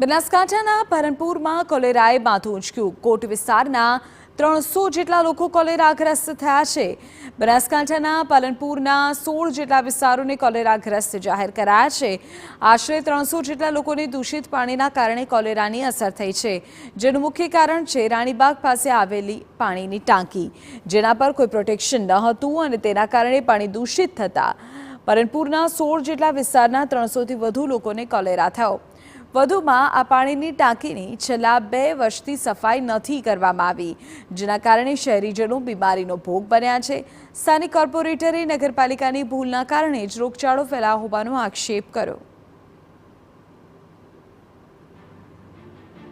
બનાસકાંઠાના પાલનપુરમાં કોલેરાએ માથું ઊંચક્યું। કોટ વિસ્તારના 300 જેટલા લોકો કોલેરાગ્રસ્ત થયા છે। બનાસકાંઠાના પાલનપુરના 16 જેટલા વિસ્તારોને કોલેરાગ્રસ્ત જાહેર કરાયા છે। આશરે 300 જેટલા લોકોને દૂષિત પાણીના કારણે કોલેરાની અસર થઈ છે, જેનું મુખ્ય કારણ છે રાણીબાગ પાસે આવેલી પાણીની ટાંકી, જેના પર કોઈ પ્રોટેક્શન ન હતું અને તેના કારણે પાણી દૂષિત થતાં પાલનપુરના 16 જેટલા વિસ્તારના 300થી વધુ લોકોને કોલેરા થયો। વધુમાં આ પાણીની ટાંકીની છેલ્લા 2 વર્ષથી સફાઈ નથી કરવામાં આવી, જેના કારણે શહેરીજનો બીમારીનો ભોગ બન્યા છે। સ્થાનિક કોર્પોરેટરે નગરપાલિકાની ભૂલના કારણે જ રોગચાળો ફેલાયો હોવાનો આક્ષેપ કર્યો।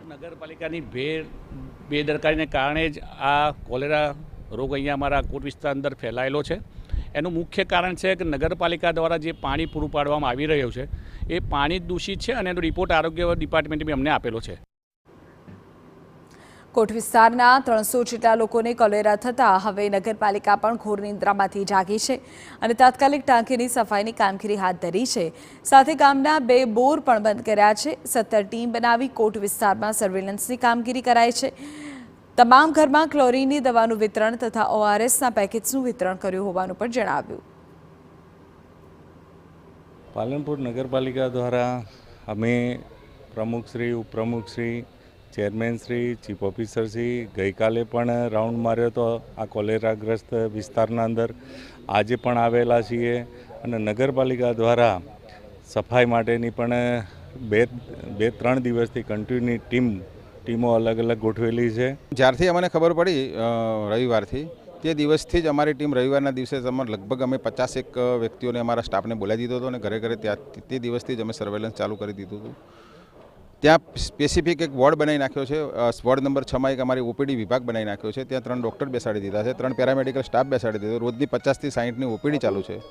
નગરપાલિકાની બેદરકારીને કારણે જ આ કોલેરા રોગ અહીંયા અમારા કોટ વિસ્તાર અંદર ફેલાયેલો છે। એનું મુખ્ય કારણ છે કે નગરપાલિકા દ્વારા જે પાણી પૂરું પાડવામાં આવી રહ્યું છે એ પાણી દૂષિત છે અને એનો રિપોર્ટ આરોગ્ય ડિપાર્ટમેન્ટે બી અમને આપેલો છે। કોટ વિસ્તારના 300 જેટલા લોકોને કોલેરા થતાં હવે નગરપાલિકા પણ ઘોર નિંદ્રામાંથી જાગી છે અને તાત્કાલિક ટાંકીની સફાઈની કામગીરી હાથ ધરી છે। સાથે ગામના 2 બોર પણ બંધ કર્યા છે। 17 ટીમ બનાવી કોટ વિસ્તારમાં સર્વેલન્સની કામગીરી કરાઈ છે। તમામ ઘરમાં ક્લોરીનની દવાનું વિતરણ તથા ORSના પેકેટ્સનું વિતરણ કર્યું હોવાનું પણ જણાવ્યું। પાલનપુર નગરપાલિકા દ્વારા અમે પ્રમુખશ્રી, ઉપપ્રમુખશ્રી, ચેરમેનશ્રી, ચીફ ઓફિસરશ્રી ગઈકાલે પણ રાઉન્ડ માર્યો હતો આ કોલેરાગ્રસ્ત વિસ્તારના અંદર। આજે પણ આવેલા છીએ અને નગરપાલિકા દ્વારા સફાઈ માટેની પણ 2-3 દિવસથી કન્ટિન્યુ ટીમો અલગ અલગ ગોઠવેલી છે। જ્યારથી અમને ખબર પડી રવિવારથી તે દિવસથી જ અમારી ટીમ રવિવારના દિવસે લગભગ અમે 50 વ્યક્તિઓને અમારા સ્ટાફને બોલાવી દીધો હતો અને ઘરે ઘરે તે દિવસથી જ અમે સર્વેલન્સ ચાલુ કરી દીધું હતું। ત્યાં સ્પેસિફિક એક વોર્ડ બનાવી નાખ્યો છે। વોર્ડ નંબર 6માં એક અમારી OPD વિભાગ બનાવી નાખ્યો છે। ત્યાં 3 ડૉક્ટર બેસાડી દીધા છે, 3 પેરામેડિકલ સ્ટાફ બેસાડી દીધો। રોજની 50 થી 60ની OPD ચાલુ છે।